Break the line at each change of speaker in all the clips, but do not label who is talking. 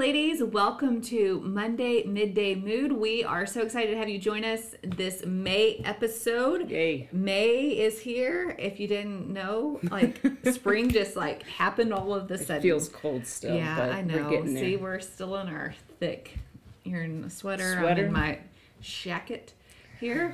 ladies, welcome to Monday Midday Mood. We are so excited to have you join us this May episode.
Yay.
May is here. If you didn't know, like spring just like happened all of a sudden.
It feels cold still.
Yeah,
but
I know.
We're getting there.
See, we're still in our thick. You're in a sweater. I'm
Sweater?
in my shacket here.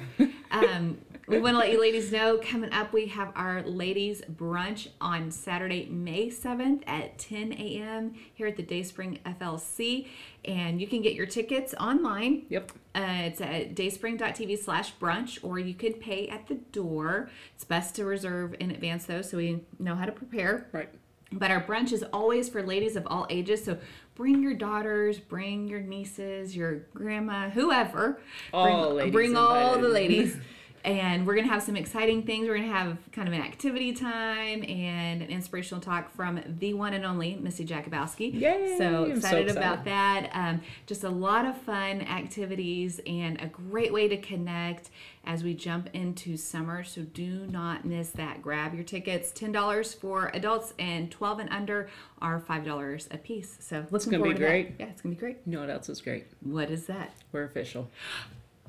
We want to let you ladies know, coming up, we have our ladies brunch on Saturday, May 7th at 10 a.m. here at the Dayspring FLC. And you can get your tickets online.
Yep.
It's at dayspring.tv/brunch, or you could pay at the door. It's best to reserve in advance, though, so we know how to prepare.
Right.
But our brunch is always for ladies of all ages, so bring your daughters, bring your nieces, your grandma, whoever. Bring all the ladies. And we're going to have some exciting things. We're going to have kind of an activity time and an inspirational talk from the one and only Missy Jakubowski.
Yay!
So
I'm
excited about that. Just a lot of fun activities and a great way to connect as we jump into summer. So do not miss that. Grab your tickets. $10 for adults, and 12 and under are $5 a piece. So
It's going to be great.
Yeah, it's going to be great.
You know what else is great?
What is that?
We're official.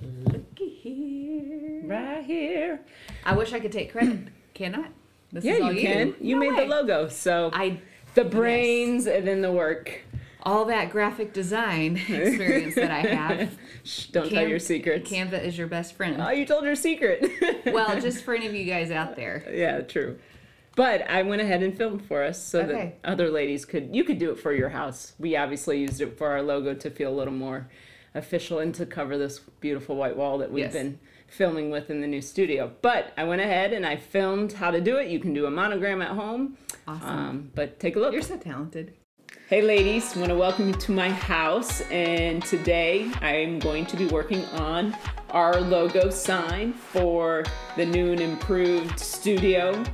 Looky here.
Right here.
I wish I could take credit. Cannot. This
Yeah,
is all
you can. You
No
made
way.
the logo. So
I
the brains and then the work.
all that graphic design experience that I have.
Shh, don't tell your secrets.
Canva is your best friend.
Oh, you told your secret.
Well, just for any of you guys out there.
Yeah, true. But I went ahead and filmed for us so
Okay.
that other ladies you could do it for your house. We obviously used it for our logo to feel a little more official and to cover this beautiful white wall that we've
Yes.
been filming with in the new studio. But I went ahead and I filmed how to do it. You can do a monogram at home.
Awesome.
But take a look.
You're so talented.
Hey ladies, I want to welcome you to my house, and today I'm going to be working on our logo sign for the new and improved studio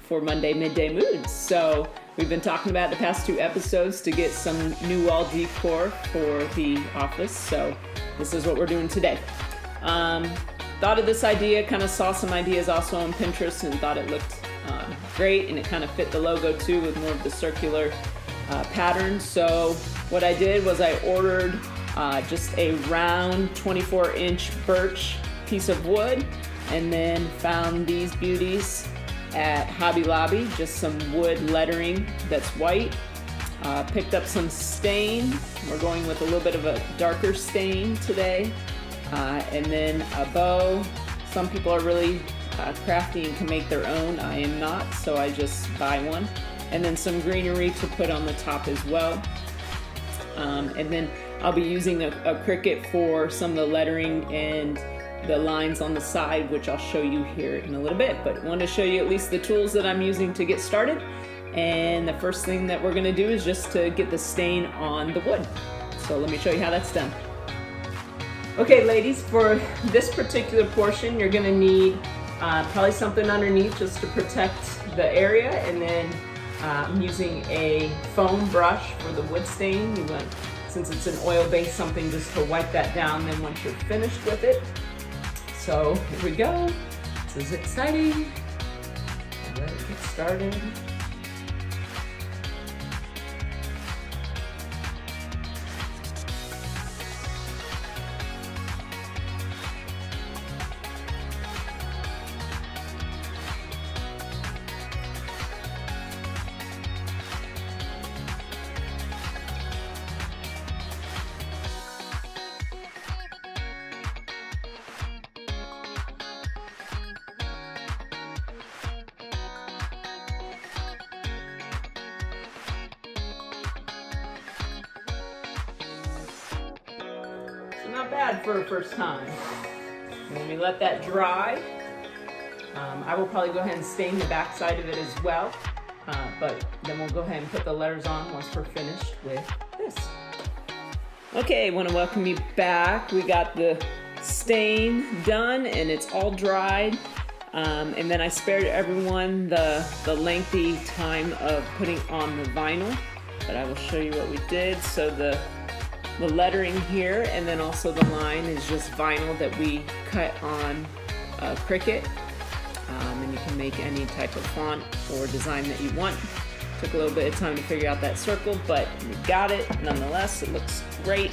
for Monday Midday Moods. So we've been talking about the past 2 episodes to get some new wall decor for the office, so this is what we're doing today. Thought of this idea, kind of saw some ideas also on Pinterest and thought it looked great, and it kind of fit the logo too with more of the circular pattern. So what I did was I ordered just a round 24-inch birch piece of wood, and then found these beauties at Hobby Lobby, just some wood lettering that's white. Picked up some stain. We're going with a little bit of a darker stain today. And then a bow. Some people are really crafty and can make their own. I am not, so I just buy one. And then some greenery to put on the top as well. And then I'll be using a Cricut for some of the lettering and the lines on the side, which I'll show you here in a little bit. But I wanted to show you at least the tools that I'm using to get started. And the first thing that we're going to do is just to get the stain on the wood. So let me show you how that's done. Okay ladies, for this particular portion you're going to need probably something underneath just to protect the area, and then I'm using a foam brush for the wood stain. You want, since it's an oil base, something just to wipe that down then once you're finished with it. So here we go. This is exciting. Let's get started. Not bad for a first time. When we let that dry, I will probably go ahead and stain the back side of it as well, but then we'll go ahead and put the letters on once we're finished with this. Okay, I want to welcome you back. We got the stain done and it's all dried, and then I spared everyone the lengthy time of putting on the vinyl, but I will show you what we did. So the lettering here, and then also the line is just vinyl that we cut on Cricut, and you can make any type of font or design that you want. Took a little bit of time to figure out that circle, but we got it nonetheless. It looks great.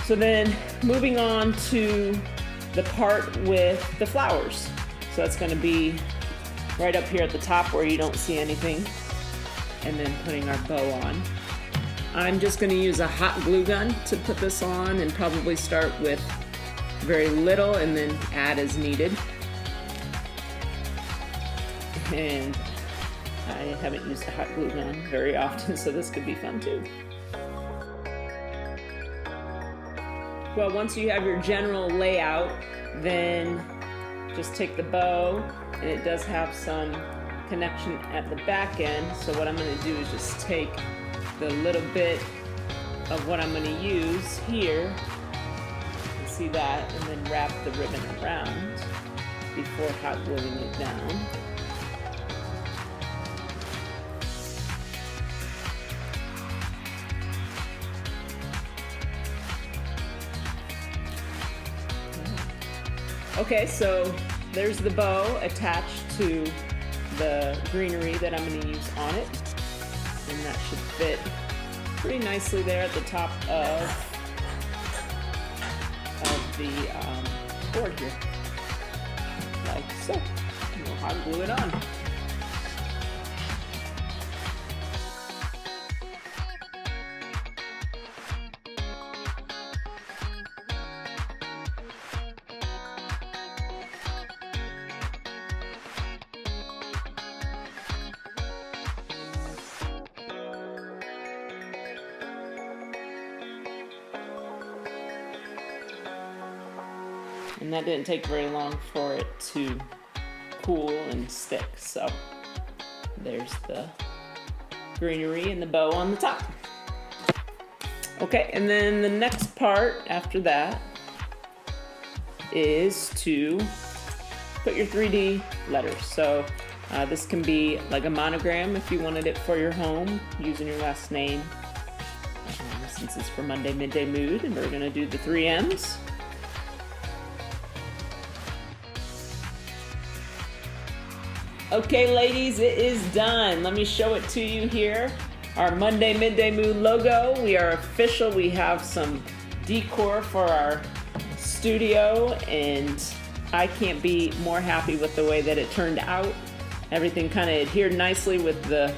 So then moving on to the part with the flowers. So that's going to be right up here at the top where you don't see anything, and then putting our bow on. I'm just going to use a hot glue gun to put this on, and probably start with very little and then add as needed. And I haven't used a hot glue gun very often, so this could be fun too. Well, once you have your general layout, then just take the bow, and it does have some connection at the back end. So what I'm going to do is just take the little bit of what I'm going to use here, you can see that, and then wrap the ribbon around before hot gluing it down. Okay, so there's the bow attached to the greenery that I'm going to use on it, and that should fit pretty nicely there at the top of the board here, like so. And we'll hot glue it on. And that didn't take very long for it to cool and stick. So there's the greenery and the bow on the top. Okay, and then the next part after that is to put your 3D letters. So this can be like a monogram if you wanted it for your home, using your last name. Since it's for Monday Midday Mood, and we're gonna do the 3 M's. Okay, ladies, it is done. Let me show it to you here. Our Monday Midday Mood logo. We are official. We have some decor for our studio, and I can't be more happy with the way that it turned out. Everything kind of adhered nicely with the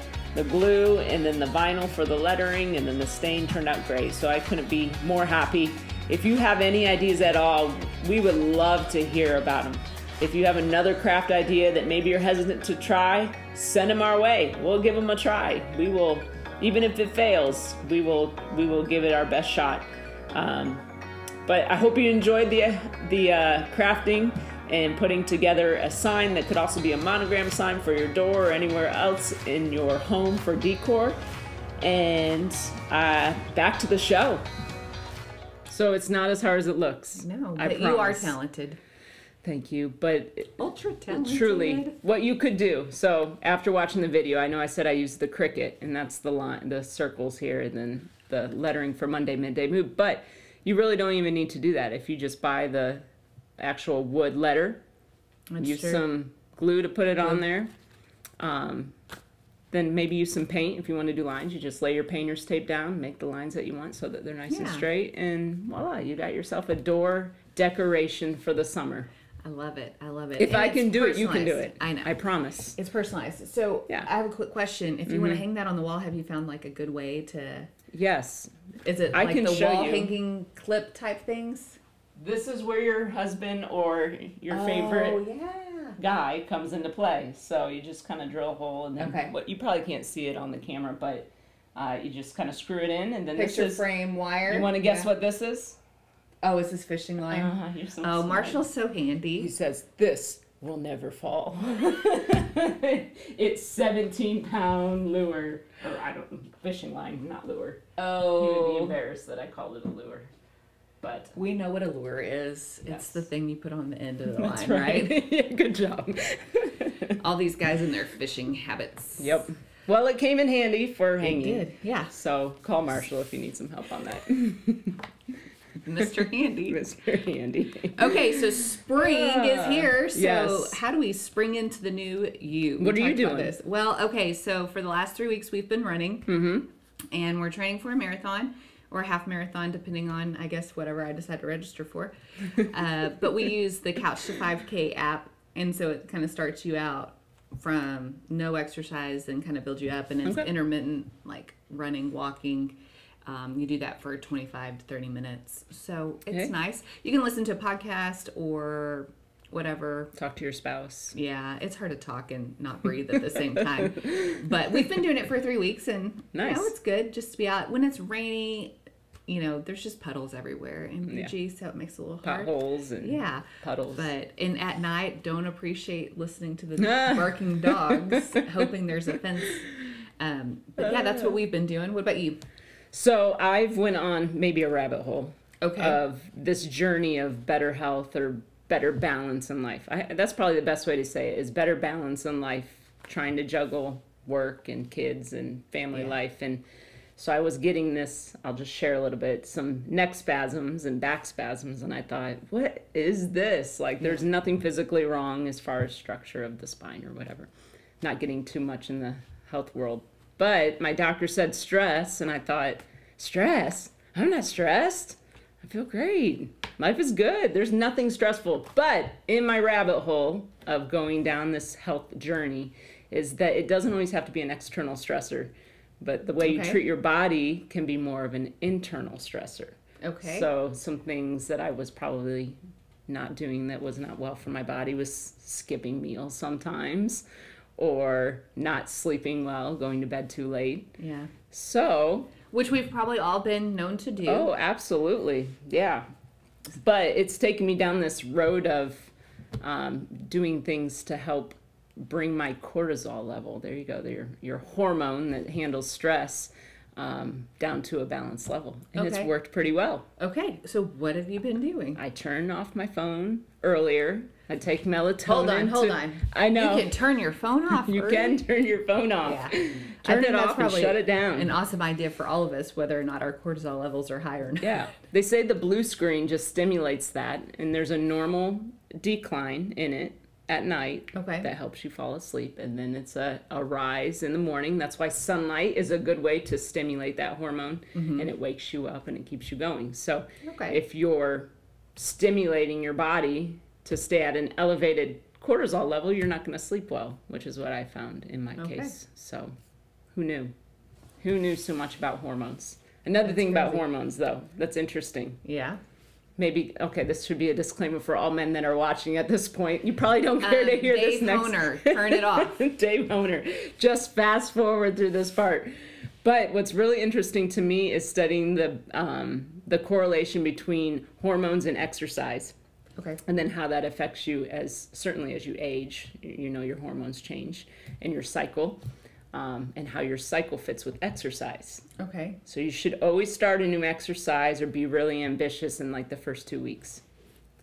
glue, and then the vinyl for the lettering, and then the stain turned out great. So I couldn't be more happy. If you have any ideas at all, we would love to hear about them. If you have another craft idea that maybe you're hesitant to try, send them our way. We'll give them a try. We will, even if it fails, we will give it our best shot. But I hope you enjoyed the crafting and putting together a sign that could also be a monogram sign for your door or anywhere else in your home for decor. And back to the show. So it's not as hard as it looks.
No, but you are talented.
Thank you, but
ultra talented.
Truly, what you could do. So after watching the video, I know I said I used the Cricut, and that's the line, the circles here, and then the lettering for Monday Midday Mood. But you really don't even need to do that. If you just buy the actual wood letter, use some glue to put it on there. Then maybe use some paint if you want to do lines. You just lay your painter's tape down, make the lines that you want so that they're nice and straight, and voila, you got yourself a door decoration for the summer.
I love it. I love it.
If I can do it, you can do it.
I know.
I promise.
It's personalized. So I have a quick question. If you want to hang that on the wall, have you found like a good way to?
Yes.
Is it like the wall hanging clip type things?
This is where your husband or your favorite guy comes into play. So you just kind of drill a hole, and then what you probably can't see it on the camera, but you just kind of screw it in, and then
picture frame wire.
You want to guess what this is?
Oh, is this fishing line?
You're so
smart. Marshall's so handy.
He says, this will never fall. It's 17-pound lure. Or fishing line, not lure.
Oh.
He would be embarrassed that I called it a lure. But
we know what a lure is. Yes. It's the thing you put on the end of the line,
right? Yeah, good job.
All these guys and their fishing habits.
Yep. Well, it came in handy for hanging.
It did, yeah.
So call Marshall if you need some help on that.
Mr. Handy.
Mr. Handy.
Okay, so spring is here. So
yes.
how do we spring into the new you?
What are you doing?
This. Well, okay, so for the last 3 weeks we've been running, and we're training for a marathon or a half marathon, depending on, I guess, whatever I decide to register for. But we use the Couch to 5K app, and so it kind of starts you out from no exercise and kind of builds you up, and it's intermittent, like running, walking. You do that for 25 to 30 minutes. So it's nice. You can listen to a podcast or whatever.
Talk to your spouse.
Yeah, it's hard to talk and not breathe at the same time. But we've been doing it for 3 weeks, and
nice.
It's good just to be out. When it's rainy, there's just puddles everywhere in PG, so it makes it a little hard.
Potholes and puddles.
But at night, don't appreciate listening to the barking dogs, hoping there's a fence. But yeah, that's what we've been doing. What about you?
So I've went on maybe a rabbit hole of this journey of better health or better balance in life. That's probably the best way to say it, is better balance in life, trying to juggle work and kids and family life. And so I was getting this, I'll just share a little bit, some neck spasms and back spasms. And I thought, what is this? Like, there's nothing physically wrong as far as structure of the spine or whatever. Not getting too much in the health world. But my doctor said stress, and I thought, stress? I'm not stressed. I feel great. Life is good. There's nothing stressful. But in my rabbit hole of going down this health journey is that it doesn't always have to be an external stressor, but the way you treat your body can be more of an internal stressor. Okay. So some things that I was probably not doing that was not well for my body was skipping meals sometimes, or not sleeping well, going to bed too late. Yeah. So,
which we've probably all been known to do.
Oh, absolutely. Yeah. But it's taken me down this road of doing things to help bring my cortisol level, there you go, your hormone that handles stress, down to a balanced level. And it's worked pretty well.
Okay. So what have you been doing?
I turned off my phone earlier. I take melatonin.
Hold on.
I know.
You can turn your phone off.
You can turn your phone off. Yeah. Turn it off and shut it down.
An awesome idea for all of us, whether or not our cortisol levels are high or not.
Yeah. They say the blue screen just stimulates that, and there's a normal decline in it at night that helps you fall asleep, and then it's a rise in the morning. That's why sunlight is a good way to stimulate that hormone, and it wakes you up and it keeps you going. So if you're stimulating your body to stay at an elevated cortisol level, you're not going to sleep well, which is what I found in my case. So who knew so much about hormones? Another thing about hormones, though, that's interesting. Yeah. Maybe, this should be a disclaimer for all men that are watching at this point. You probably don't care to hear this next.
Dave Honer, turn it off.
Dave Honer, just fast forward through this part. But what's really interesting to me is studying the correlation between hormones and exercise. Okay. And then how that affects you certainly as you age, your hormones change and your cycle. And how your cycle fits with exercise. Okay. So you should always start a new exercise or be really ambitious in like the first 2 weeks,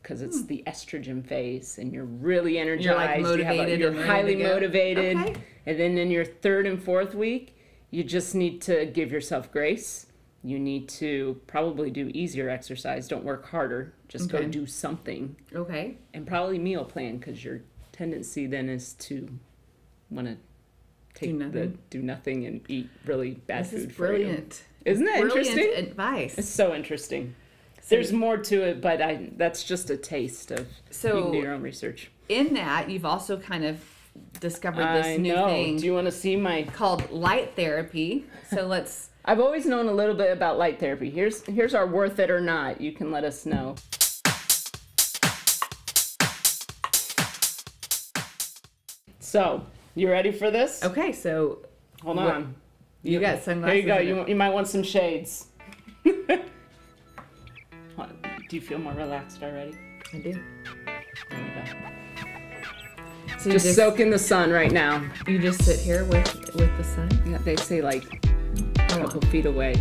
because it's the estrogen phase and you're really energized.
You're like motivated.
You're highly motivated. Okay. And then in your third and fourth week, you just need to give yourself grace. You need to probably do easier exercise. Don't work harder. Just go do something. Okay. And probably meal plan, because your tendency then is to want to do nothing and eat really bad food for you. Brilliant. Isn't that interesting?
Brilliant advice.
It's so interesting. There's more to it, but that's just a taste of, you can do your own research.
In that, you've also kind of discovered this new thing.
Do you want to see
called light therapy. So let's...
I've always known a little bit about light therapy. Here's our worth it or not. You can let us know. So... You ready for this?
Okay, so...
Hold on.
You got sunglasses.
Here you go. You might want some shades. Do you feel more relaxed already?
I do.
There we go. So just soak in the sun right now.
You just sit here with the sun?
Yeah, they say like a couple feet away.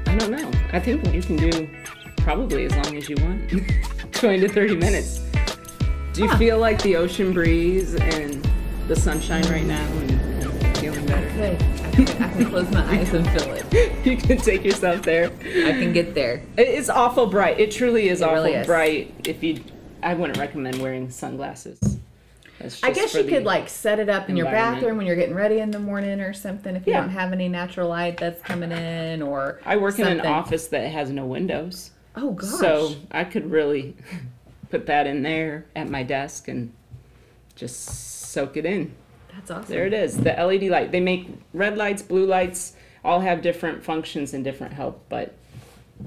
I don't know. I think you can do probably as long as you want. 20 to 30 minutes. Do you feel like the ocean breeze and the sunshine right now and feeling better?
I can close my eyes and feel it.
You can take yourself there.
I can get there.
It's awful bright. It truly is awful
really is.
bright. I wouldn't recommend wearing sunglasses.
I guess you could like set it up in your bathroom when you're getting ready in the morning or something if you don't have any natural light that's coming in or
I work in an office that has no windows.
Oh gosh.
So I could really put that in there at my desk and just soak it in.
That's awesome.
There it is. The LED light. They make red lights, blue lights, all have different functions and different help, but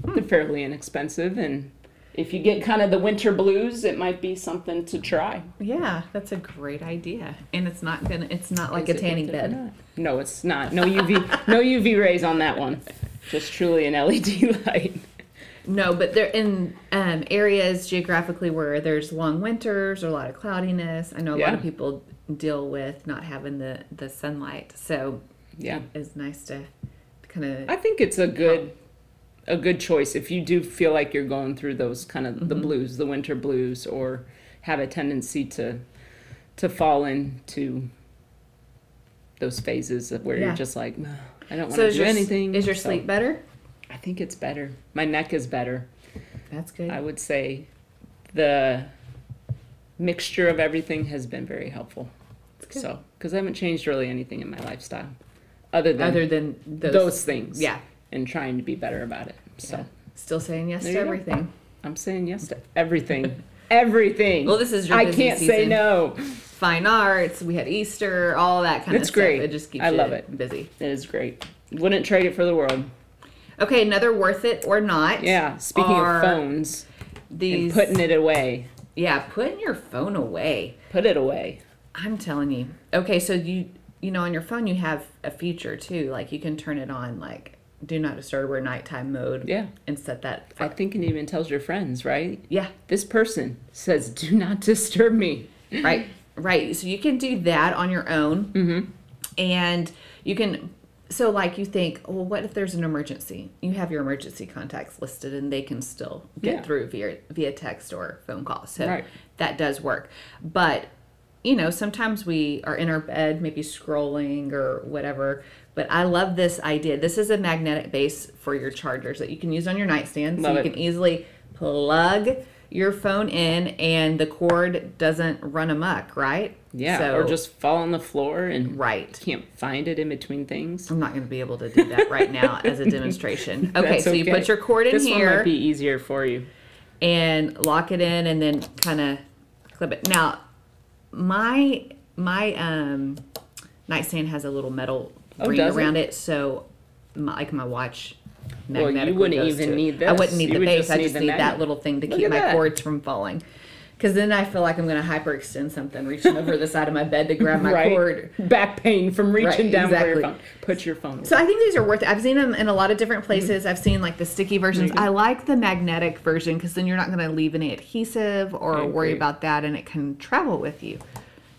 they're fairly inexpensive, and if you get kind of the winter blues, it might be something to try.
Yeah, that's a great idea. And it's not like a tanning bed.
No, it's not. No UV rays on that one. Just truly an LED light.
No, but they're in areas geographically where there's long winters or a lot of cloudiness. I know a lot of people deal with not having the sunlight, so it's nice to kind of.
I think it's a good choice if you do feel like you're going through those kind of the blues, the winter blues, or have a tendency to fall into those phases of where you're just like, I don't want to do anything.
Is your sleep better?
I think it's better. My neck is better.
That's good.
I would say the mixture of everything has been very helpful. So, because I haven't changed really anything in my lifestyle other than those things.
Yeah.
And trying to be better about it. So,
still saying yes to everything.
I'm saying yes to everything. Everything.
Well, this is your busy
I can't
season.
say no.
Fine arts, we had Easter, all that kind of stuff.
Great.
It just keeps
I
you
love it.
busy.
It is great. Wouldn't trade it for the world.
Okay, another worth it or not.
Yeah, speaking of phones, and putting it away.
Yeah, putting your phone away.
Put it away.
I'm telling you. Okay, so you know on your phone you have a feature too, like you can turn it on like do not disturb or nighttime mode.
Yeah.
And set that.
I think it even tells your friends, right?
Yeah.
This person says do not disturb me.
Right. Right. So you can do that on your own.
Mm-hmm.
And you can. So, like, you think, well, what if there's an emergency? You have your emergency contacts listed, and they can still get through via text or phone call. So that does work. But, you know, sometimes we are in our bed, maybe scrolling or whatever. But I love this idea. This is a magnetic base for your chargers that you can use on your nightstand. So you can easily plug your phone in, and the cord doesn't run amok, right?
Yeah, or just fall on the floor and
right.
Can't find it in between things.
I'm not going to be able to do that right now as a demonstration. Okay, so you put your cord in
here.
This
one might be easier for you.
And lock it in and then kind of clip it. Now, my nightstand has a little metal ring around it, so my watch magnetically
well, you wouldn't even need this.
I wouldn't need the base. I just need that little thing to keep my cords from falling. Because then I feel like I'm going to hyperextend something, reaching over the side of my bed to grab my cord.
Back pain from reaching down for your phone. Put your phone away.
So I think these are worth it. I've seen them in a lot of different places. I've seen like the sticky versions. I like the magnetic version because then you're not going to leave any adhesive or worry about that, and it can travel with you.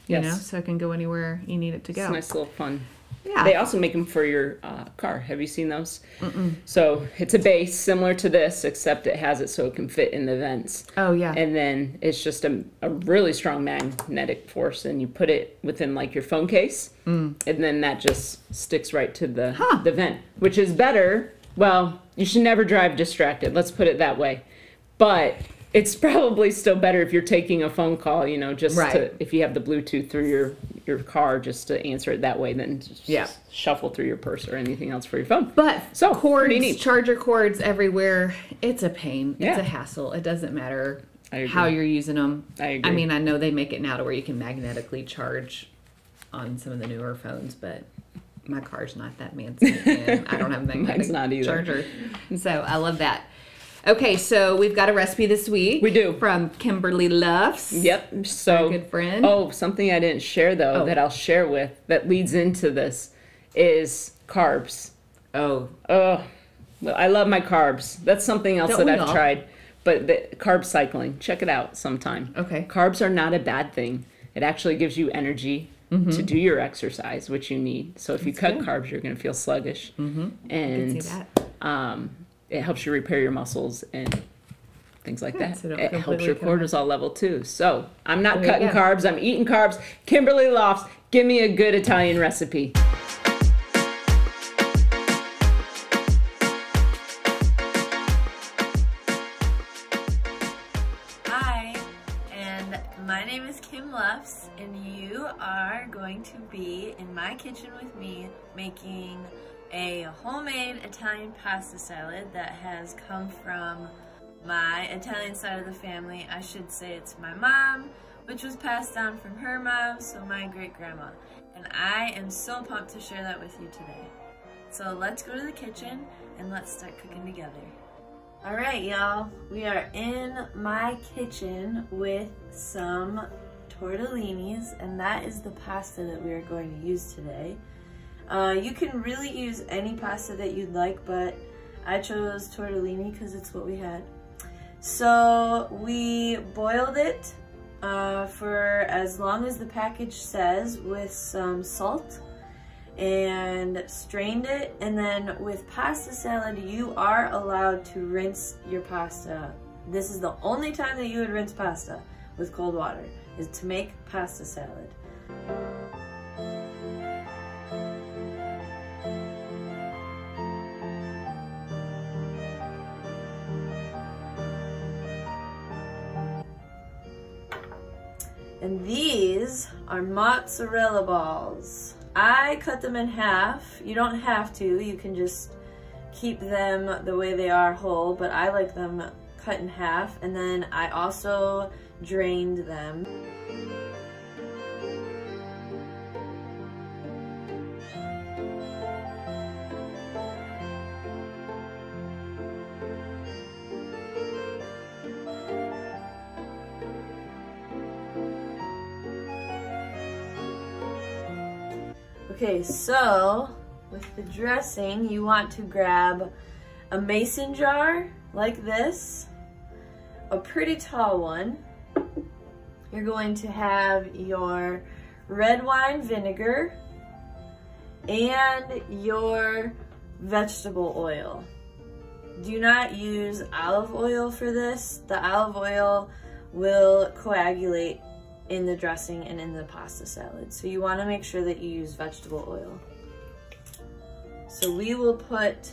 You know, so it can go anywhere you need it to go.
It's a nice little fun.
Yeah.
They also make them for your car. Have you seen those? Mm-mm. So it's a base similar to this, except it has it so it can fit in the vents.
Oh, yeah.
And then it's just a really strong magnetic force, and you put it within like your phone case, and then that just sticks right to the vent, which is better. Well, you should never drive distracted. Let's put it that way. But it's probably still better if you're taking a phone call, you know, just to, if you have the Bluetooth through your car, just to answer it that way, then just shuffle through your purse or anything else for your phone.
But so cords, charger cords everywhere, it's a pain.
Yeah.
It's a hassle. It doesn't matter how you're using them.
I agree.
I mean, I know they make it now to where you can magnetically charge on some of the newer phones, but my car's not that fancy, and I don't have a magnetic charger. So I love that. Okay, so we've got a recipe this week.
We do.
From Kimberly Loves.
Yep. So,
our good friend.
Oh, something I didn't share, though, that I'll share that leads into this is carbs.
Oh.
Well, I love my carbs. That's something else that I've tried. But the carb cycling, check it out sometime.
Okay.
Carbs are not a bad thing. It actually gives you energy to do your exercise, which you need. So if you cut carbs, you're going to feel sluggish.
Mm-hmm.
And
I can see that.
It helps you repair your muscles and things like that.
So
it helps your cortisol level too. So I'm not cutting carbs. I'm eating carbs. Kimberly Lofts, give me a good Italian recipe.
My name is Kim Luffs, and you are going to be in my kitchen with me making a homemade Italian pasta salad that has come from my Italian side of the family. I should say it's my mom, which was passed down from her mom, so my great-grandma. And I am so pumped to share that with you today. So let's go to the kitchen and let's start cooking together. All right, y'all, we are in my kitchen with some tortellinis, and that is the pasta that we are going to use today. You can really use any pasta that you'd like, but I chose tortellini because it's what we had. So we boiled it for as long as the package says with some salt and strained it, and then with pasta salad you are allowed to rinse your pasta. This is the only time that you would rinse pasta with cold water, is to make pasta salad. And these are mozzarella balls. I cut them in half. You don't have to, you can just keep them the way they are whole, but I like them cut in half, and then I also drained them. Okay, so with the dressing, you want to grab a mason jar like this, a pretty tall one. You're going to have your red wine vinegar and your vegetable oil. Do not use olive oil for this. The olive oil will coagulate in the dressing and in the pasta salad. So you want to make sure that you use vegetable oil. So we will put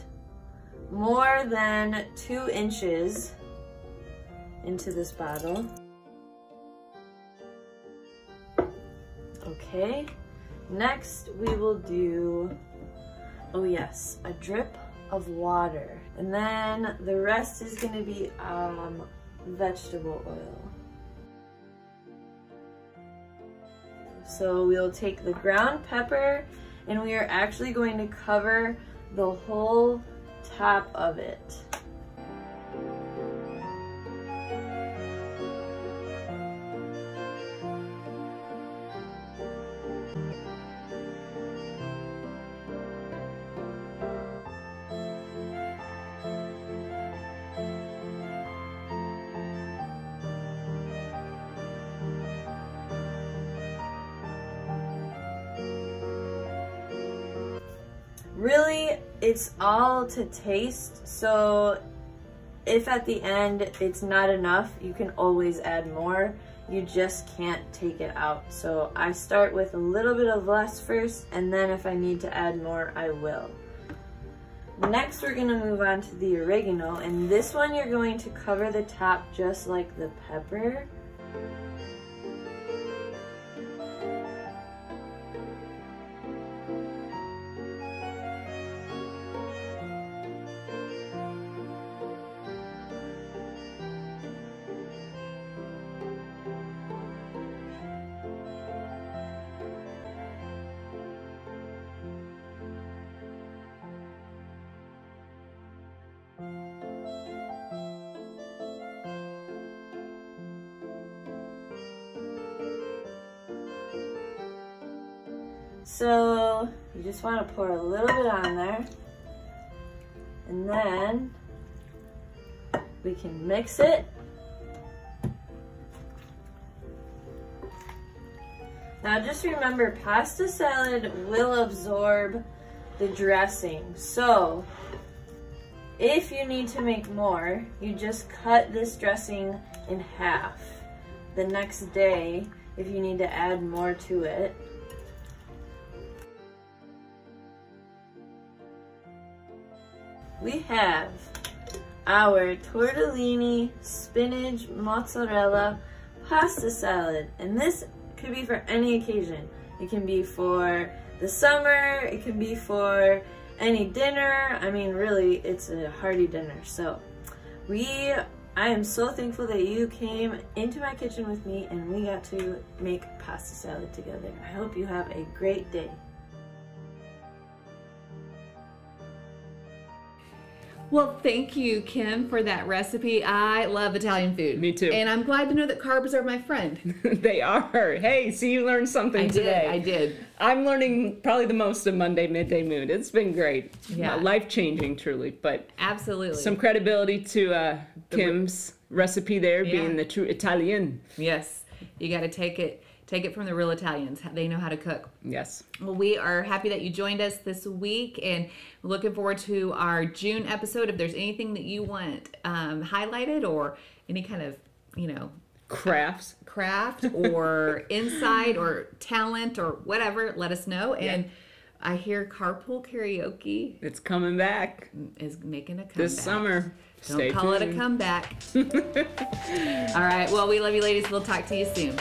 more than 2 inches into this bottle. Okay, next we will do, oh yes, a drip of water. And then the rest is gonna be vegetable oil. So we'll take the ground pepper and we are actually going to cover the whole top of it. Really, it's all to taste, so if at the end it's not enough, you can always add more. You just can't take it out. So I start with a little bit of less first, and then if I need to add more, I will. Next, we're gonna move on to the oregano, and this one you're going to cover the top just like the pepper. So you just want to pour a little bit on there, and then we can mix it. Now just remember, pasta salad will absorb the dressing. So if you need to make more, you just cut this dressing in half. The next day, if you need to add more to it, we have our tortellini spinach mozzarella pasta salad. And this could be for any occasion. It can be for the summer, it can be for any dinner. I mean, really, it's a hearty dinner. So I am so thankful that you came into my kitchen with me and we got to make pasta salad together. I hope you have a great day.
Well, thank you, Kim, for that recipe. I love Italian food.
Me too.
And I'm glad to know that carbs are my friend.
They are. Hey, see, you learned something today.
I did.
I'm learning probably the most of Monday Midday Mood. It's been great.
Yeah.
Life-changing, truly. But
absolutely.
Some credibility to Kim's recipe there, being the true Italian.
Yes. You got to take it from the real Italians. They know how to cook.
Yes.
Well, we are happy that you joined us this week and looking forward to our June episode. If there's anything that you want highlighted or any kind of, craft or insight or talent or whatever, let us know. And I hear carpool karaoke.
It's coming back.
Is making a comeback.
This summer.
Don't call it a comeback. All right. Well, we love you, ladies. We'll talk to you soon.